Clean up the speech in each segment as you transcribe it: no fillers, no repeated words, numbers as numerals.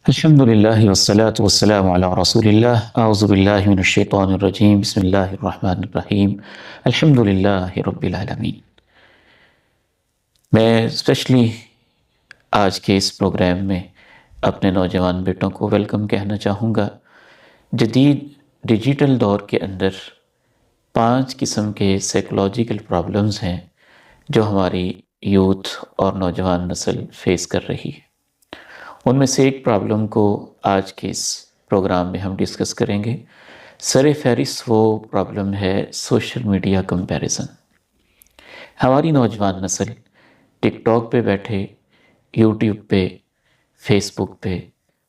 الحمد للہ والصلاة والسلام علی رسول اللہ اعوذ باللہ من الشیطان الرجیم بسم اللہ الرحمن الرحیم الحمد للہ رب العالمین۔ میں اسپیشلی آج کے اس پروگرام میں اپنے نوجوان بیٹوں کو ویلکم کہنا چاہوں گا۔ جدید ڈیجیٹل دور کے اندر 5 قسم کے سائیکولوجیکل پرابلمز ہیں جو ہماری یوتھ اور نوجوان نسل فیس کر رہی ہے۔ ان میں سے ایک پرابلم کو آج کے اس پروگرام میں ہم ڈسکس کریں گے۔ سر فہرست وہ پرابلم ہے سوشل میڈیا کمپیریزن۔ ہماری نوجوان نسل ٹک ٹاک پہ بیٹھے، یوٹیوب پہ، فیس بک پہ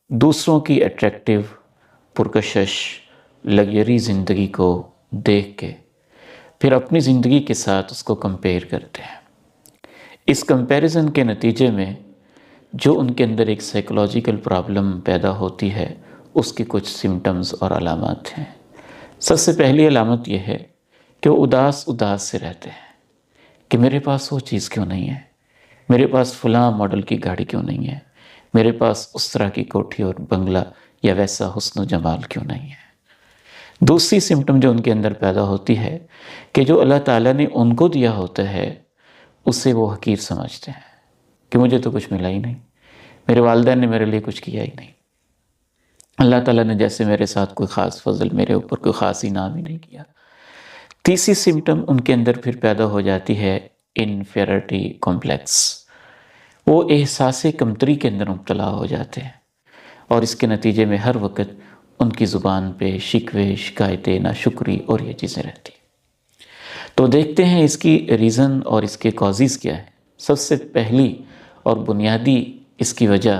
دوسروں کی اٹریکٹیو، پرکشش، لگژری زندگی کو دیکھ کے پھر اپنی زندگی کے ساتھ اس کو کمپیئر کرتے ہیں۔ اس کمپیریزن کے نتیجے میں جو ان کے اندر ایک سائیکولوجیکل پرابلم پیدا ہوتی ہے، اس کی کچھ سمٹمز اور علامات ہیں۔ سب سے پہلی علامت یہ ہے کہ وہ اداس سے رہتے ہیں کہ میرے پاس وہ چیز کیوں نہیں ہے، میرے پاس فلاں ماڈل کی گاڑی کیوں نہیں ہے، میرے پاس اس طرح کی کوٹھی اور بنگلہ یا ویسا حسن و جمال کیوں نہیں ہے۔ دوسری سمٹم جو ان کے اندر پیدا ہوتی ہے کہ جو اللہ تعالیٰ نے ان کو دیا ہوتا ہے اسے وہ حقیر سمجھتے ہیں کہ مجھے تو کچھ ملا ہی نہیں، میرے والدین نے میرے لیے کچھ کیا ہی نہیں، اللہ تعالیٰ نے جیسے میرے ساتھ کوئی خاص فضل، میرے اوپر کوئی خاص انعام ہی نہیں کیا۔ تیسری سمٹم ان کے اندر پھر پیدا ہو جاتی ہے انفیریٹی کمپلیکس۔ وہ احساس کمتری کے اندر مبتلا ہو جاتے ہیں اور اس کے نتیجے میں ہر وقت ان کی زبان پہ شکوے، شکایتیں، ناشکری اور یہ چیزیں رہتی ہیں۔ تو دیکھتے ہیں اس کی ریزن اور اس کے کازز کیا ہے۔ سب سے پہلی اور بنیادی اس کی وجہ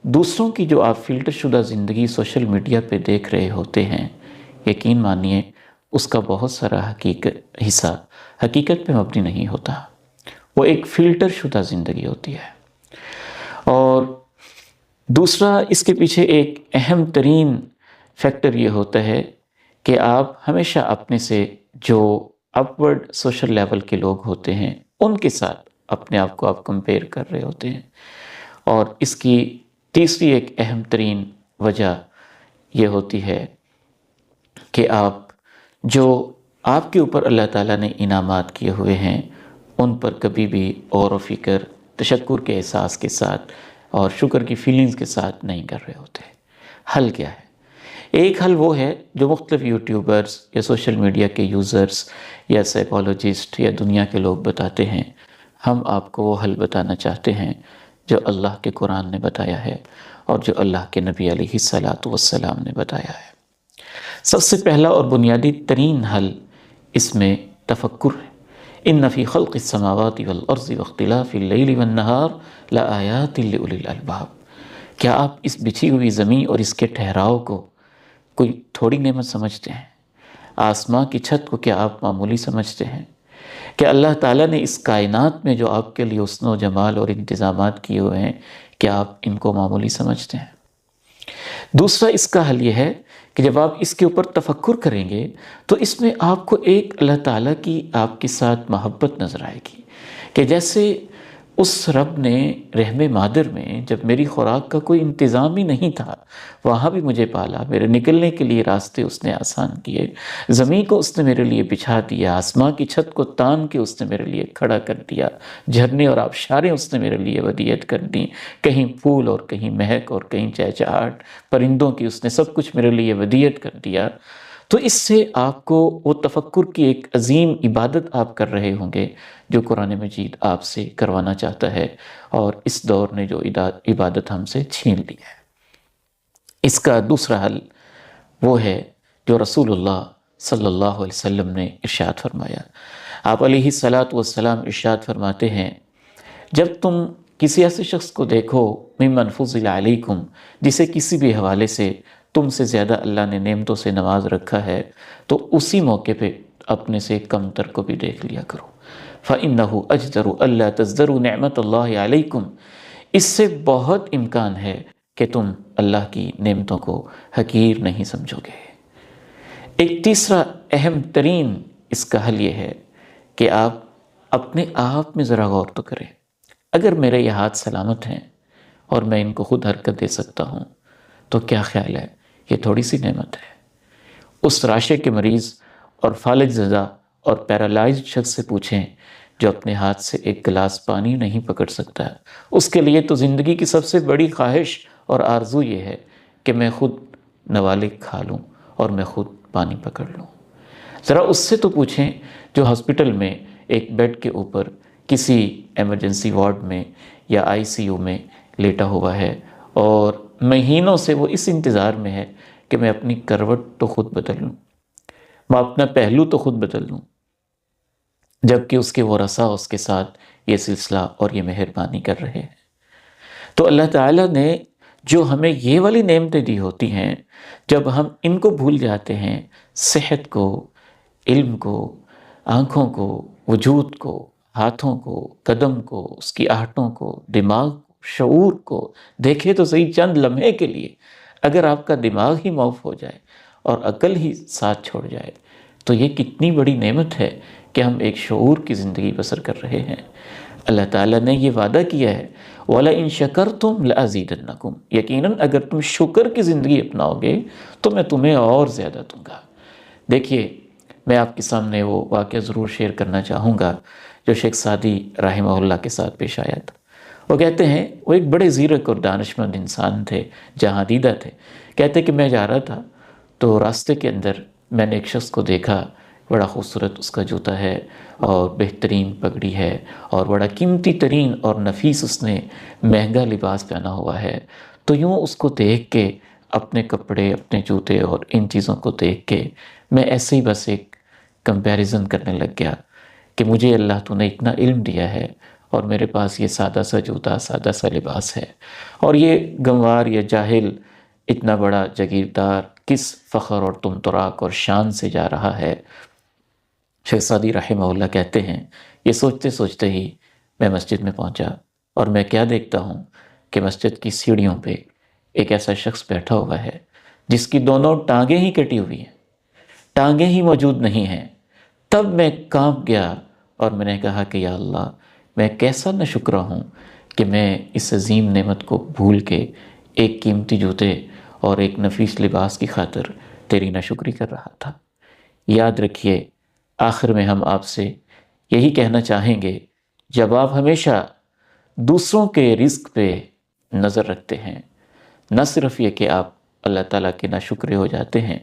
دوسروں کی جو آپ فلٹر شدہ زندگی سوشل میڈیا پہ دیکھ رہے ہوتے ہیں، یقین مانیے اس کا بہت سارا حصہ حقیقت پہ مبنی نہیں ہوتا، وہ ایک فلٹر شدہ زندگی ہوتی ہے۔ اور دوسرا اس کے پیچھے ایک اہم ترین فیکٹر یہ ہوتا ہے کہ آپ ہمیشہ اپنے سے جو اپورڈ سوشل لیول کے لوگ ہوتے ہیں ان کے ساتھ اپنے آپ کو آپ کمپیئر کر رہے ہوتے ہیں۔ اور اس کی تیسری ایک اہم ترین وجہ یہ ہوتی ہے کہ آپ جو آپ کے اوپر اللہ تعالیٰ نے انعامات کیے ہوئے ہیں ان پر کبھی بھی غور و فکر، تشکر کے احساس کے ساتھ اور شکر کی فیلنگز کے ساتھ نہیں کر رہے ہوتے۔ حل کیا ہے؟ ایک حل وہ ہے جو مختلف یوٹیوبرز یا سوشل میڈیا کے یوزرز یا سائیکالوجسٹ یا دنیا کے لوگ بتاتے ہیں۔ ہم آپ کو وہ حل بتانا چاہتے ہیں جو اللہ کے قرآن نے بتایا ہے اور جو اللہ کے نبی علیہ الصلاۃ والسلام نے بتایا ہے۔ سب سے پہلا اور بنیادی ترین حل اس میں تفکر ہے۔ ان فی خلق السماوات والارض واختلاف اللیل والنہار لآیات لأولی الالباب۔ کیا آپ اس بچھی ہوئی زمین اور اس کے ٹھہراؤ کو کوئی تھوڑی نعمت سمجھتے ہیں؟ آسماں کی چھت کو کیا آپ معمولی سمجھتے ہیں؟ کہ اللہ تعالیٰ نے اس کائنات میں جو آپ کے لیے حسن و جمال اور انتظامات کیے ہوئے ہیں، کیا آپ ان کو معمولی سمجھتے ہیں؟ دوسرا اس کا حل یہ ہے کہ جب آپ اس کے اوپر تفکر کریں گے تو اس میں آپ کو ایک اللہ تعالیٰ کی آپ کے ساتھ محبت نظر آئے گی کہ جیسے اس رب نے رحم مادر میں جب میری خوراک کا کوئی انتظام ہی نہیں تھا وہاں بھی مجھے پالا، میرے نکلنے کے لیے راستے اس نے آسان کیے، زمین کو اس نے میرے لیے بچھا دیا، آسمان کی چھت کو تان کے اس نے میرے لیے کھڑا کر دیا، جھرنے اور آبشاریں اس نے میرے لیے ودیعت کر دیں، کہیں پھول اور کہیں مہک اور کہیں چہچہاٹ پرندوں کی اس نے سب کچھ میرے لیے ودیعت کر دیا۔ تو اس سے آپ کو وہ تفکر کی ایک عظیم عبادت آپ کر رہے ہوں گے جو قرآن مجید آپ سے کروانا چاہتا ہے، اور اس دور نے جو عبادت ہم سے چھین لی ہے۔ اس کا دوسرا حل وہ ہے جو رسول اللہ صلی اللہ علیہ وسلم نے ارشاد فرمایا۔ آپ علیہ الصلاۃ والسلام ارشاد فرماتے ہیں، جب تم کسی ایسے شخص کو دیکھو ممن فضل علیکم، جسے کسی بھی حوالے سے تم سے زیادہ اللہ نے نعمتوں سے نواز رکھا ہے، تو اسی موقع پہ اپنے سے کم تر کو بھی دیکھ لیا کرو۔ فَإِنَّهُ أَجْدَرُ أَلَّا تَزْدَرُوا نِعْمَةَ اللَّهِ عَلَيْكُمْ۔ اس سے بہت امکان ہے کہ تم اللہ کی نعمتوں کو حقیر نہیں سمجھو گے۔ ایک تیسرا اہم ترین اس کا حل یہ ہے کہ آپ اپنے آپ میں ذرا غور تو کریں۔ اگر میرے یہ ہاتھ سلامت ہیں اور میں ان کو خود حرکت دے سکتا ہوں، تو کیا خیال ہے، یہ تھوڑی سی نعمت ہے؟ اس راشے کے مریض اور فالج زدہ اور پیرالائزڈ شخص سے پوچھیں جو اپنے ہاتھ سے ایک گلاس پانی نہیں پکڑ سکتا، اس کے لیے تو زندگی کی سب سے بڑی خواہش اور آرزو یہ ہے کہ میں خود نوالے کھا لوں اور میں خود پانی پکڑ لوں۔ ذرا اس سے تو پوچھیں جو ہاسپٹل میں ایک بیڈ کے اوپر کسی ایمرجنسی وارڈ میں یا آئی سی یو میں لیٹا ہوا ہے اور مہینوں سے وہ اس انتظار میں ہے کہ میں اپنی کروٹ تو خود بدل لوں، میں اپنا پہلو تو خود بدل لوں، جبکہ اس کے ورثاء اس کے ساتھ یہ سلسلہ اور یہ مہربانی کر رہے ہیں۔ تو اللہ تعالیٰ نے جو ہمیں یہ والی نعمتیں دی ہوتی ہیں، جب ہم ان کو بھول جاتے ہیں، صحت کو، علم کو، آنکھوں کو، وجود کو، ہاتھوں کو، قدم کو، اس کی آہٹوں کو، دماغ کو، شعور کو، دیکھے تو صحیح چند لمحے کے لیے اگر آپ کا دماغ ہی معاف ہو جائے اور عقل ہی ساتھ چھوڑ جائے تو یہ کتنی بڑی نعمت ہے کہ ہم ایک شعور کی زندگی بسر کر رہے ہیں۔ اللہ تعالیٰ نے یہ وعدہ کیا ہے وَلَئِن شَكَرْتُمْ لَأَزِيدَنَّكُمْ، یقیناً اگر تم شکر کی زندگی اپناؤ گے تو میں تمہیں اور زیادہ دوں گا۔ دیکھیے، میں آپ کے سامنے وہ واقعہ ضرور شیئر کرنا چاہوں گا جو شیخ سعدی رحمہ اللہ کے ساتھ پیش آیا تھا۔ وہ کہتے ہیں وہ ایک بڑے زیرک اور دانشمند انسان تھے، جہاں دیدہ تھے۔ کہتے کہ میں جا رہا تھا تو راستے کے اندر میں نے ایک شخص کو دیکھا، بڑا خوبصورت اس کا جوتا ہے اور بہترین پگڑی ہے اور بڑا قیمتی ترین اور نفیس اس نے مہنگا لباس پہنا ہوا ہے۔ تو یوں اس کو دیکھ کے، اپنے کپڑے، اپنے جوتے اور ان چیزوں کو دیکھ کے میں ایسے ہی بس ایک کمپیریزن کرنے لگ گیا کہ مجھے اللہ تو نے اتنا علم دیا ہے اور میرے پاس یہ سادہ سا جوتا، سادہ سا لباس ہے، اور یہ گنوار یا جاہل اتنا بڑا جاگیردار کس فخر اور طمطراق اور شان سے جا رہا ہے۔ شیخ سعدی رحمہ اللہ کہتے ہیں یہ سوچتے سوچتے ہی میں مسجد میں پہنچا اور میں کیا دیکھتا ہوں کہ مسجد کی سیڑھیوں پہ ایک ایسا شخص بیٹھا ہوا ہے جس کی دونوں ٹانگیں ہی کٹی ہوئی ہیں، ٹانگیں ہی موجود نہیں ہیں۔ تب میں کانپ گیا اور میں نے کہا کہ یا اللہ، میں کیسا ناشکرا ہوں کہ میں اس عظیم نعمت کو بھول کے ایک قیمتی جوتے اور ایک نفیس لباس کی خاطر تیری ناشکری کر رہا تھا۔ یاد رکھیے، آخر میں ہم آپ سے یہی کہنا چاہیں گے، جب آپ ہمیشہ دوسروں کے رزق پہ نظر رکھتے ہیں، نہ صرف یہ کہ آپ اللہ تعالیٰ کے ناشکرے ہو جاتے ہیں،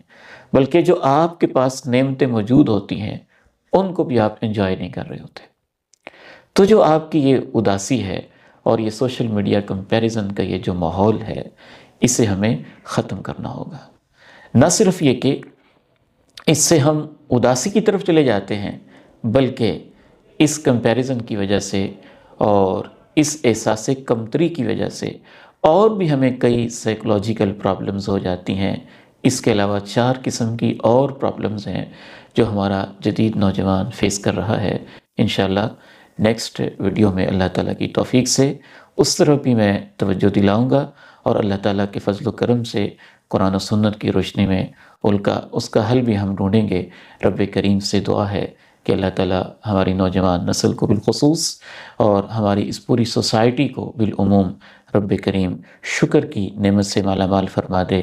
بلکہ جو آپ کے پاس نعمتیں موجود ہوتی ہیں ان کو بھی آپ انجوائے نہیں کر رہے ہوتے۔ تو جو آپ کی یہ اداسی ہے اور یہ سوشل میڈیا کمپیریزن کا یہ جو ماحول ہے، اسے ہمیں ختم کرنا ہوگا۔ نہ صرف یہ کہ اس سے ہم اداسی کی طرف چلے جاتے ہیں، بلکہ اس کمپیریزن کی وجہ سے اور اس احساس کمتری کی وجہ سے اور بھی ہمیں کئی سائیکولوجیکل پرابلمز ہو جاتی ہیں۔ اس کے علاوہ 4 قسم کی اور پرابلمز ہیں جو ہمارا جدید نوجوان فیس کر رہا ہے۔ انشاءاللہ نیکسٹ ویڈیو میں اللہ تعالیٰ کی توفیق سے اس طرف بھی میں توجہ دلاؤں گا، اور اللہ تعالیٰ کے فضل و کرم سے قرآن و سنت کی روشنی میں اس کا حل بھی ہم ڈھونڈیں گے۔ رب کریم سے دعا ہے کہ اللہ تعالیٰ ہماری نوجوان نسل کو بالخصوص اور ہماری اس پوری سوسائٹی کو بالعموم رب کریم شکر کی نعمت سے مالا مال فرما دے۔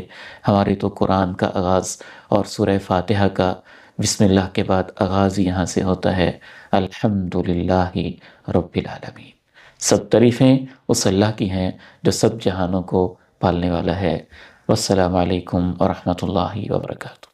ہمارے تو قرآن کا آغاز اور سورہ فاتحہ کا بسم اللہ کے بعد آغاز یہاں سے ہوتا ہے، الحمدللہ رب العالمین۔ سب تعریفیں اس اللہ کی ہیں جو سب جہانوں کو پالنے والا ہے۔ والسلام علیکم ورحمۃ اللہ وبرکاتہ۔